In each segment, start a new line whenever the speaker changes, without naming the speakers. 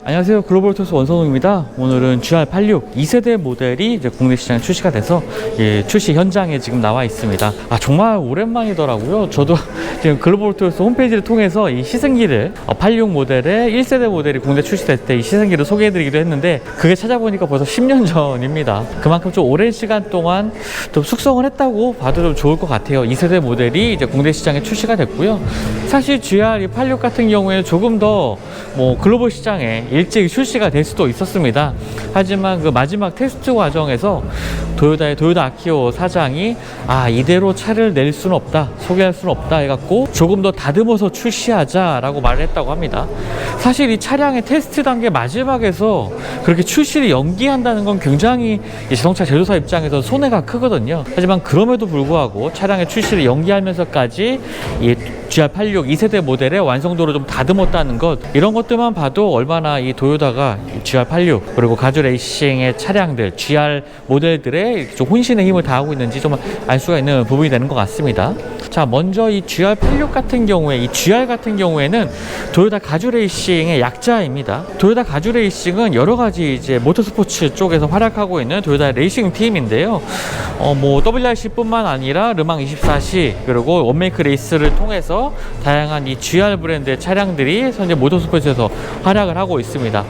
안녕하세요. 글로벌토스 원성웅입니다. 오늘은 GR86 2세대 모델이 이제 국내 시장에 출시가 돼서 출시 현장에 지금 나와 있습니다. 정말 오랜만이더라고요. 저도 지금 글로벌토스 홈페이지를 통해서 이 시승기를 86 모델의 1세대 모델이 국내 출시될 때 이 시승기를 소개해드리기도 했는데 그게 찾아보니까 벌써 10년 전입니다. 그만큼 좀 오랜 시간 동안 좀 숙성을 했다고 봐도 좀 좋을 것 같아요. 2세대 모델이 이제 국내 시장에 출시가 됐고요. 사실 GR86 같은 경우에는 조금 더 글로벌 시장에 일찍 출시가 될 수도 있었습니다. 하지만 그 마지막 테스트 과정에서 도요타의 도요타 아키오 사장이 이대로 차를 낼 수는 없다, 소개할 수는 없다 해갖고 조금 더 다듬어서 출시하자라고 말을 했다고 합니다. 사실 이 차량의 테스트 단계 마지막에서 그렇게 출시를 연기한다는 건 굉장히 자동차 제조사 입장에서 손해가 크거든요. 하지만 그럼에도 불구하고 차량의 출시를 연기하면서까지 이 GR86 2세대 모델의 완성도를 좀 다듬었다는 것, 이런 것들만 봐도 얼마나 이 도요타가 GR86 그리고 가주 레이싱의 차량들, GR 모델들의 좀 혼신의 힘을 다하고 있는지 좀 알 수가 있는 부분이 되는 것 같습니다. 자, 먼저 이 GR86 같은 경우에, 이 GR 같은 경우에는 도요타 가주 레이싱의 약자입니다. 도요타 가주 레이싱은 여러 가지 이제 모터스포츠 쪽에서 활약하고 있는 도요타 레이싱 팀인데요. WRC뿐만 아니라 르망 24시 그리고 원메이크 레이스를 통해서 다양한 이 GR 브랜드의 차량들이 현재 모터스포츠에서 활약을 하고 있습니다.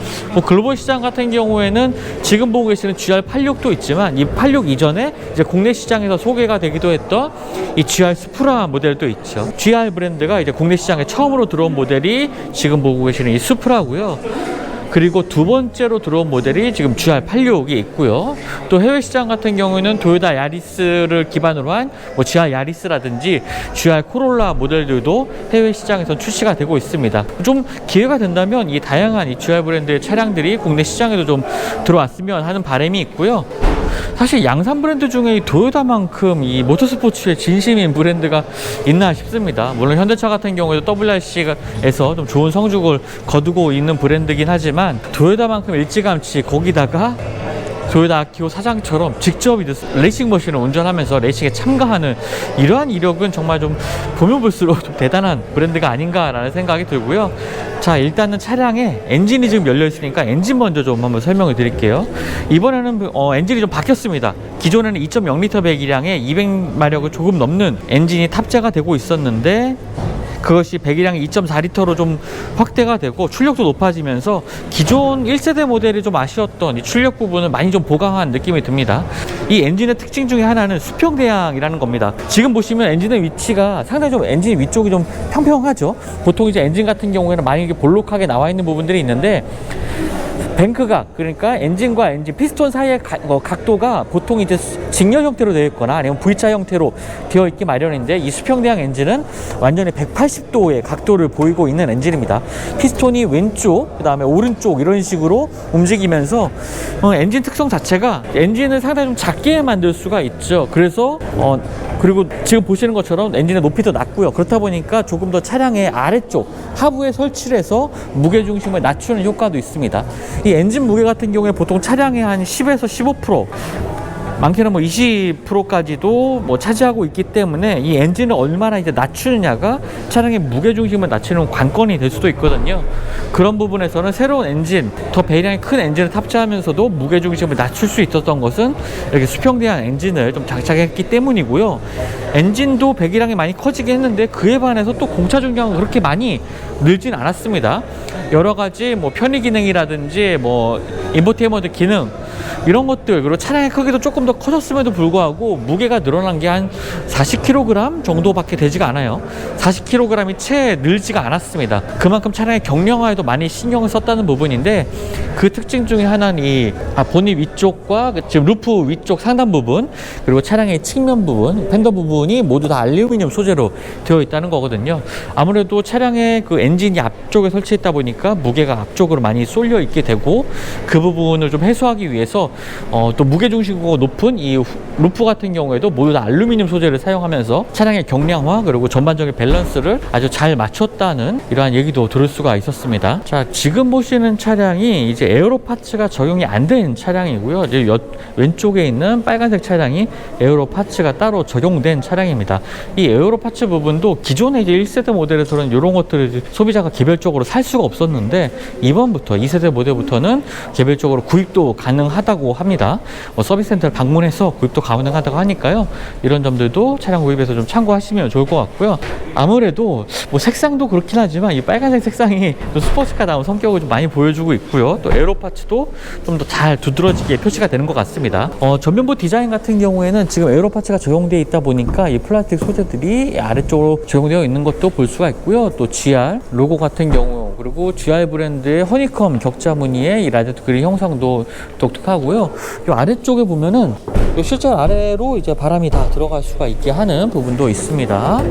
글로벌 시장 같은 경우에는 지금 보고 계시는 GR86도 있지만 이 86 이전에 이제 국내 시장에서 소개가 되기도 했던 이 GR 스프라 모델도 있죠. GR 브랜드가 이제 국내 시장에 처음으로 들어온 모델이 지금 보고 계시는 이 스프라고요. 그리고 두 번째로 들어온 모델이 지금 GR86이 있고요. 또 해외 시장 같은 경우에는 도요타 야리스를 기반으로 한 GR 야리스라든지 GR 코롤라 모델들도 해외 시장에서 출시가 되고 있습니다. 좀 기회가 된다면 이 다양한 이 GR 브랜드의 차량들이 국내 시장에도 좀 들어왔으면 하는 바람이 있고요. 사실 양산 브랜드 중에 이 도요타만큼 이 모터스포츠의 진심인 브랜드가 있나 싶습니다. 물론 현대차 같은 경우에도 WRC에서 좀 좋은 성적을 거두고 있는 브랜드긴 하지만 도요타만큼 일찌감치 거기다가 도요타 아키오 사장처럼 직접 레이싱 머신을 운전하면서 레이싱에 참가하는 이러한 이력은 정말 좀 보면 볼수록 좀 대단한 브랜드가 아닌가라는 생각이 들고요. 자, 일단은 차량에 엔진이 지금 열려 있으니까 엔진 먼저 좀 한번 설명을 드릴게요. 이번에는 엔진이 좀 바뀌었습니다. 기존에는 2.0L 배기량에 200마력을 조금 넘는 엔진이 탑재가 되고 있었는데 그것이 배기량이 2.4L로 좀 확대가 되고 출력도 높아지면서 기존 1세대 모델이 좀 아쉬웠던 이 출력 부분을 많이 좀 보강한 느낌이 듭니다. 이 엔진의 특징 중에 하나는 수평대항이라는 겁니다. 지금 보시면 엔진의 위치가 상당히 좀 엔진 위쪽이 좀 평평하죠. 보통 이제 엔진 같은 경우에는 많이 볼록하게 나와 있는 부분들이 있는데 뱅크각, 그러니까 엔진과 엔진 피스톤 사이의 각도가 보통 이제 직렬 형태로 되어 있거나 아니면 V자 형태로 되어 있기 마련인데 이 수평대항 엔진은 완전히 180도의 각도를 보이고 있는 엔진입니다. 피스톤이 왼쪽, 그 다음에 오른쪽 이런 식으로 움직이면서 엔진 특성 자체가 엔진을 상당히 좀 작게 만들 수가 있죠. 그래서 그리고 지금 보시는 것처럼 엔진의 높이도 낮고요. 그렇다 보니까 조금 더 차량의 아래쪽 하부에 설치를 해서 무게중심을 낮추는 효과도 있습니다. 이 엔진 무게 같은 경우에 보통 차량의 한 10에서 15%, 많게는 20%까지도 차지하고 있기 때문에 이 엔진을 얼마나 이제 낮추느냐가 차량의 무게중심을 낮추는 관건이 될 수도 있거든요. 그런 부분에서는 새로운 엔진, 더 배기량이 큰 엔진을 탑재하면서도 무게중심을 낮출 수 있었던 것은 이렇게 수평대항 엔진을 좀 장착했기 때문이고요. 엔진도 배기량이 많이 커지긴 했는데 그에 반해서 또 공차 중량은 그렇게 많이 늘진 않았습니다. 여러 가지 편의 기능이라든지 인포테인먼트 기능 이런 것들, 그리고 차량의 크기도 조금 더 커졌음에도 불구하고 무게가 늘어난 게 한 40kg 정도밖에 되지가 않아요. 40kg이 채 늘지가 않았습니다. 그만큼 차량의 경량화에도 많이 신경을 썼다는 부분인데 그 특징 중에 하나는 이 보닛 위쪽과 지금 루프 위쪽 상단 부분, 그리고 차량의 측면 부분, 팬더 부분이 모두 다 알루미늄 소재로 되어 있다는 거거든요. 아무래도 차량의 그 엔진이 앞쪽에 설치했다 보니까 무게가 앞쪽으로 많이 쏠려 있게 되고 그 부분을 좀 해소하기 위해 위해서 또 무게중심이 높은 이 루프 같은 경우에도 모두 다 알루미늄 소재를 사용하면서 차량의 경량화 그리고 전반적인 밸런스를 아주 잘 맞췄다는 이러한 얘기도 들을 수가 있었습니다. 자, 지금 보시는 차량이 이제 에어로 파츠가 적용이 안 된 차량이고요. 이제 왼쪽에 있는 빨간색 차량이 에어로 파츠가 따로 적용된 차량입니다. 이 에어로 파츠 부분도 기존의 이제 1세대 모델에서는 이런 것들을 소비자가 개별적으로 살 수가 없었는데 이번부터 2세대 모델부터는 개별적으로 구입도 가능하다고 합니다. 서비스 센터를 방문해서 구입도 가능하다고 하니까요. 이런 점들도 차량 구입에서 좀 참고하시면 좋을 것 같고요. 아무래도 뭐 색상도 그렇긴 하지만 이 빨간색 색상이 또 스포츠카다운 성격을 좀 많이 보여주고 있고요. 또 에어로 파츠도 좀 더 잘 두드러지게 표시가 되는 것 같습니다. 전면부 디자인 같은 경우에는 지금 에어로 파츠가 적용되어 있다 보니까 이 플라스틱 소재들이 아래쪽으로 적용되어 있는 것도 볼 수가 있고요. 또 GR 로고 같은 경우 그리고 GR 브랜드의 허니컴 격자 무늬의 이 라디에이터 그릴 형상도 독특하고요. 이 아래쪽에 보면은 실제 아래로 이제 바람이 다 들어갈 수가 있게 하는 부분도 있습니다.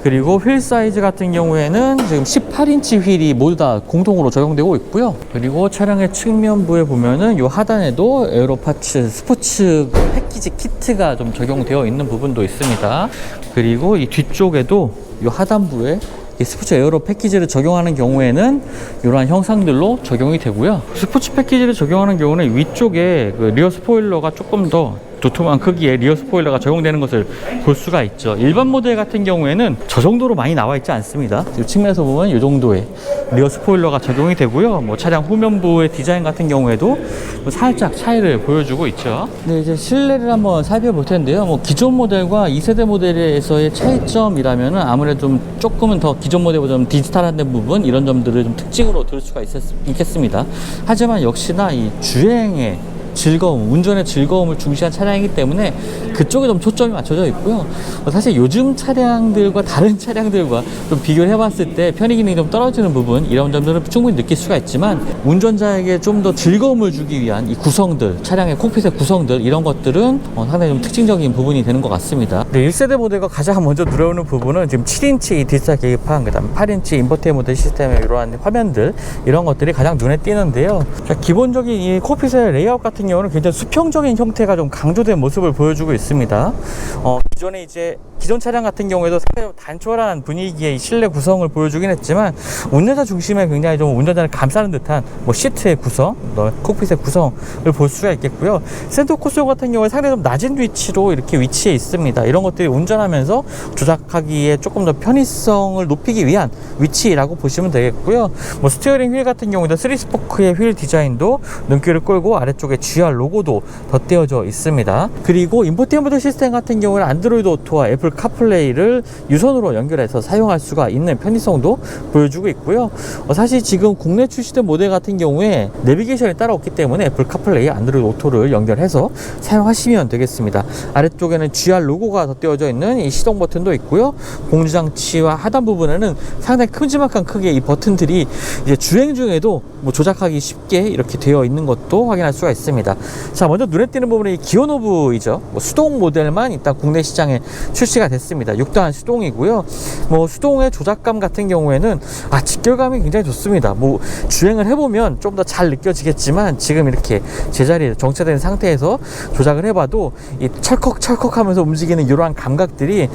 그리고 휠 사이즈 같은 경우에는 지금 18인치 휠이 모두 다 공통으로 적용되고 있고요. 그리고 차량의 측면부에 보면은 이 하단에도 에어로 파츠 스포츠 패키지 키트가 좀 적용되어 있는 부분도 있습니다. 그리고 이 뒤쪽에도 이 하단부에 이 스포츠 에어로 패키지를 적용하는 경우에는 이러한 형상들로 적용이 되고요. 스포츠 패키지를 적용하는 경우는 위쪽에 그 리어 스포일러가 조금 더 두툼한 크기의 리어 스포일러가 적용되는 것을 볼 수가 있죠. 일반 모델 같은 경우에는 저 정도로 많이 나와 있지 않습니다. 이 측면에서 보면 이 정도의 리어 스포일러가 적용이 되고요. 뭐 차량 후면부의 디자인 같은 경우에도 뭐 살짝 차이를 보여주고 있죠. 네, 이제 실내를 한번 살펴볼 텐데요. 뭐 기존 모델과 2세대 모델에서의 차이점이라면은 아무래도 좀 조금은 더 기존 모델보다 좀 디지털한 부분 이런 점들을 좀 특징으로 들 수가 있겠습니다. 하지만 역시나 이 주행의 즐거움, 운전의 즐거움을 중시한 차량이기 때문에 그쪽에 좀 초점이 맞춰져 있고요. 사실 요즘 차량들과 다른 차량들과 좀 비교를 해봤을 때 편의 기능이 좀 떨어지는 부분 이런 점들은 충분히 느낄 수가 있지만 운전자에게 좀 더 즐거움을 주기 위한 이 구성들, 차량의 콕핏의 구성들 이런 것들은 상당히 좀 특징적인 부분이 되는 것 같습니다. 네, 1세대 모델과 가장 먼저 들어오는 부분은 지금 7인치 디지털 계기판, 그 다음 8인치 인포테인먼트 시스템의 이러한 화면들 이런 것들이 가장 눈에 띄는데요. 자, 기본적인 이 콕핏의 레이아웃 같은 경우는 굉장히 수평적인 형태가 좀 강조된 모습을 보여주고 있습니다. 기존에 이제 기존 차량 같은 경우에도 상당히 단촐한 분위기의 실내 구성을 보여주긴 했지만 운전자 중심에 굉장히 좀 운전자를 감싸는 듯한 뭐 시트의 구성, 콕핏의 구성을 볼 수가 있겠고요. 센터 콘솔 같은 경우에 상당히 좀 낮은 위치로 이렇게 위치해 있습니다. 이런 것들이 운전하면서 조작하기에 조금 더 편의성을 높이기 위한 위치라고 보시면 되겠고요. 뭐 스티어링 휠 같은 경우도 3스포크의 휠 디자인도 눈길을 끌고 아래쪽에 GR 로고도 덧대어져 있습니다. 그리고 인포테인먼트 시스템 같은 경우는 안드로이드 오토와 애플 카플레이를 유선으로 연결해서 사용할 수가 있는 편의성도 보여주고 있고요. 사실 지금 국내 출시된 모델 같은 경우에 내비게이션이 따로 없기 때문에 애플 카플레이, 안드로이드 오토를 연결해서 사용하시면 되겠습니다. 아래쪽에는 GR 로고가 덧대어져 있는 이 시동 버튼도 있고요. 공조장치와 하단 부분에는 상당히 큼지막한 크기의 이 버튼들이 이제 주행 중에도 뭐 조작하기 쉽게 이렇게 되어 있는 것도 확인할 수가 있습니다. 자, 먼저 눈에 띄는 부분이 기어 노브이죠. 뭐 수동 모델만 일단 국내 시장에 출시가 됐습니다. 6단 수동이고요. 뭐 수동의 조작감 같은 경우에는 직결감이 굉장히 좋습니다. 뭐 주행을 해보면 좀 더 잘 느껴지겠지만 지금 이렇게 제자리에 정체된 상태에서 조작을 해봐도 이 철컥철컥 하면서 움직이는 이러한 감각들이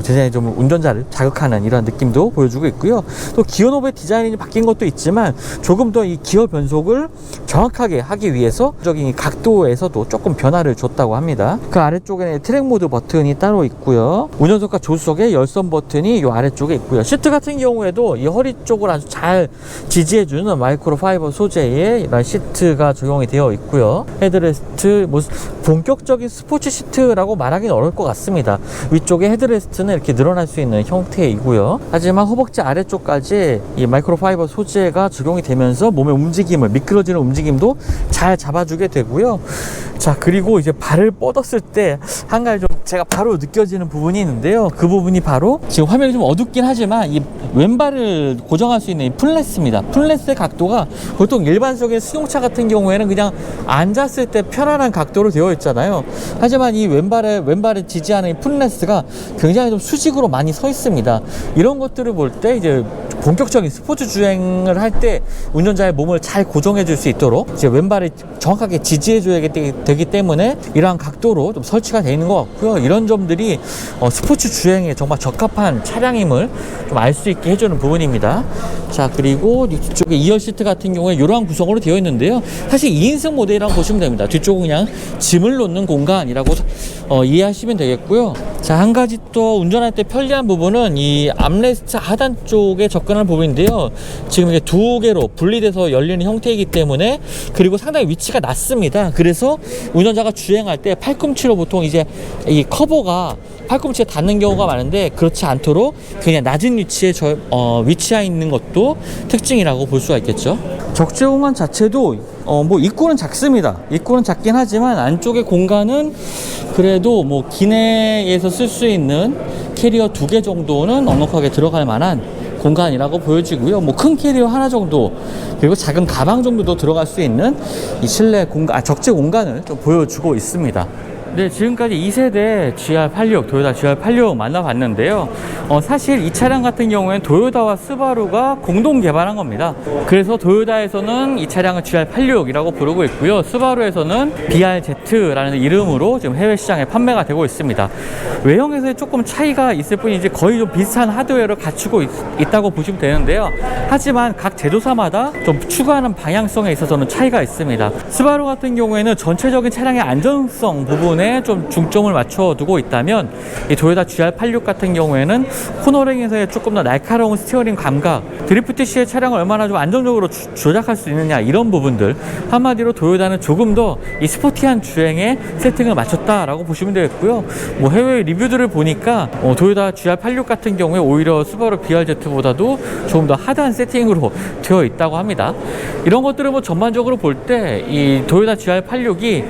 제자리 좀 운전자를 자극하는 이런 느낌도 보여주고 있고요. 또 기어 노브의 디자인이 바뀐 것도 있지만 조금 더 이 기어 변속을 정확하게 하기 위해서 적인 각도에서도 조금 변화를 줬다고 합니다. 그 아래쪽에는 트랙 모드 버튼이 따로 있고요. 운전석과 조수석에 열선 버튼이 이 아래쪽에 있고요. 시트 같은 경우에도 이 허리 쪽을 아주 잘 지지해주는 마이크로파이버 소재의 이런 시트가 적용이 되어 있고요. 헤드레스트, 뭐 본격적인 스포츠 시트라고 말하기는 어려울 것 같습니다. 위쪽에 헤드레스트는 이렇게 늘어날 수 있는 형태이고요. 하지만 허벅지 아래쪽까지 이 마이크로파이버 소재가 적용이 되면서 몸의 움직임을, 미끄러지는 움직임도 잘 잡아주게 되고요. 자, 그리고 이제 발을 뻗었을 때 한 가지 좀 제가 바로 느껴지는 부분이 있는데요. 그 부분이 바로 지금 화면이 좀 어둡긴 하지만 이 왼발을 고정할 수 있는 이 풋레스입니다. 풋레스의 각도가 보통 일반적인 승용차 같은 경우에는 그냥 앉았을 때 편안한 각도로 되어 있잖아요. 하지만 이 왼발을 지지하는 이 풋레스가 굉장히 좀 수직으로 많이 서 있습니다. 이런 것들을 볼 때 이제 본격적인 스포츠 주행을 할 때 운전자의 몸을 잘 고정해 줄 수 있도록 이제 왼발을 정확하게 지지해 줘야 되기 때문에 이러한 각도로 좀 설치가 되어 있는 것 같고요. 이런 점들이 스포츠 주행에 정말 적합한 차량임을 좀 알 수 있게 해주는 부분입니다. 자, 그리고 뒤쪽에 2열 시트 같은 경우에 이러한 구성으로 되어 있는데요. 사실 2인승 모델이라고 보시면 됩니다. 뒤쪽은 그냥 짐을 놓는 공간이라고 이해하시면 되겠고요. 자, 한 가지 또 운전할 때 편리한 부분은 이 암레스트 하단 쪽에 접근하는 부분인데요. 지금 이게 두 개로 분리돼서 열리는 형태이기 때문에, 그리고 상당히 위치가 낮습니다. 그래서 운전자가 주행할 때 팔꿈치로 보통 이제 이 커버가 팔꿈치에 닿는 경우가 많은데, 그렇지 않도록 그냥 낮은 위치에 위치해 있는 것도 특징이라고 볼 수가 있겠죠. 적재 공간 자체도 뭐 입구는 작습니다. 입구는 작긴 하지만 안쪽의 공간은 그래도 뭐 기내에서 쓸 수 있는 캐리어 2개 정도는 넉넉하게 들어갈 만한 공간이라고 보여지고요. 뭐 큰 캐리어 하나 정도, 그리고 작은 가방 정도도 들어갈 수 있는 이 실내 공간, 적재 공간을 좀 보여주고 있습니다. 네, 지금까지 2세대 GR86, 토요타 GR86 만나봤는데요. 사실 이 차량 같은 경우에는 토요타와 스바루가 공동 개발한 겁니다. 그래서 토요타에서는 이 차량을 GR86이라고 부르고 있고요. 스바루에서는 BRZ라는 이름으로 지금 해외 시장에 판매가 되고 있습니다. 외형에서 조금 차이가 있을 뿐이지 거의 좀 비슷한 하드웨어를 갖추고 있다고 보시면 되는데요. 하지만 각 제조사마다 좀 추구하는 방향성에 있어서는 차이가 있습니다. 스바루 같은 경우에는 전체적인 차량의 안전성 부분에 좀 중점을 맞춰 두고 있다면, 이 토요타 GR86 같은 경우에는 코너링에서의 조금 더 날카로운 스티어링 감각, 드리프트 시의 차량을 얼마나 좀 안정적으로 조작할 수 있느냐, 이런 부분들, 한마디로 토요타는 조금 더 이 스포티한 주행에 세팅을 맞췄다라고 보시면 되겠고요. 뭐 해외 리뷰들을 보니까 토요타 GR86 같은 경우에 오히려 스바루 BRZ보다도 조금 더 하드한 세팅으로 되어 있다고 합니다. 이런 것들을 뭐 전반적으로 볼 때 이 토요타 GR86이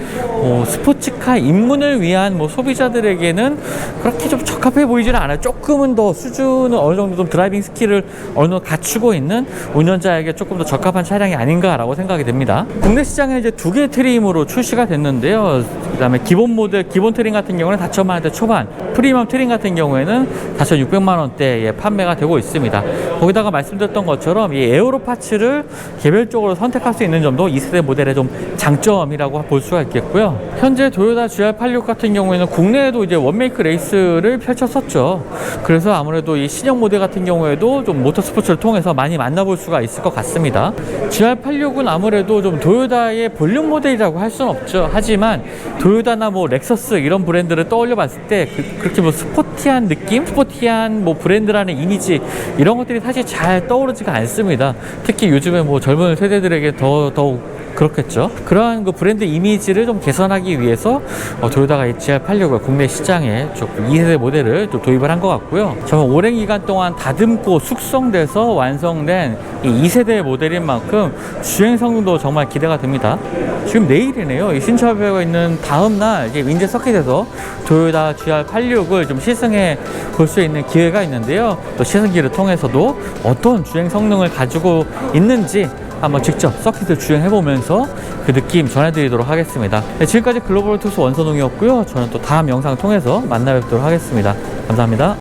스포츠카 입문을 위한 뭐 소비자들에게는 그렇게 좀 적합해 보이지는 않아요. 조금은 더 수준은 어느 정도 좀 드라이빙 스킬을 어느 정도 갖추고 있는 운전자에게 조금 더 적합한 차량이 아닌가라고 생각이 됩니다. 국내 시장에 이제 2개 트림으로 출시가 됐는데요. 그 다음에 기본 모델, 기본 트림 같은 경우는 4천만 원대 초반, 프리미엄 트림 같은 경우에는 4,600만 원대에 판매가 되고 있습니다. 거기다가 말씀드렸던 것처럼 이 에어로 파츠를 개별적으로 선택할 수 있는 점도 2세대 모델의 좀 장점이라고 볼 수가 있겠고요. 현재 토요타 GR86 같은 경우에는 국내에도 이제 원메이크 레이스를 펼쳤었죠. 그래서 아무래도 이 신형 모델 같은 경우에도 좀 모터스포츠를 통해서 많이 만나볼 수가 있을 것 같습니다. GR86은 아무래도 좀 토요타의 볼륨 모델이라고 할 수는 없죠. 하지만 토요타나 뭐 렉서스 이런 브랜드를 떠올려 봤을 때 그렇게 뭐 스포티한 느낌, 스포티한 뭐 브랜드라는 이미지, 이런 것들이 사실 잘 떠오르지가 않습니다. 특히 요즘에 뭐 젊은 세대들에게 더욱 그렇겠죠. 그러한 그 브랜드 이미지를 좀 개선하기 위해서 토요타가 이 GR86을 국내 시장에 조금 2세대 모델을 좀 도입을 한 것 같고요. 정말 오랜 기간 동안 다듬고 숙성돼서 완성된 이 2세대 모델인 만큼 주행 성능도 정말 기대가 됩니다. 지금 내일이네요. 이 신차배가 있는 다음 날 이제 윈제 서킷에서 토요타 GR86을 좀 시승해 볼 수 있는 기회가 있는데요. 또 시승기를 통해서도 어떤 주행 성능을 가지고 있는지 한번 직접 서킷을 주행해보면서 그 느낌 전해드리도록 하겠습니다. 네, 지금까지 글로벌 투스 원선웅이었고요. 저는 또 다음 영상 통해서 만나 뵙도록 하겠습니다. 감사합니다.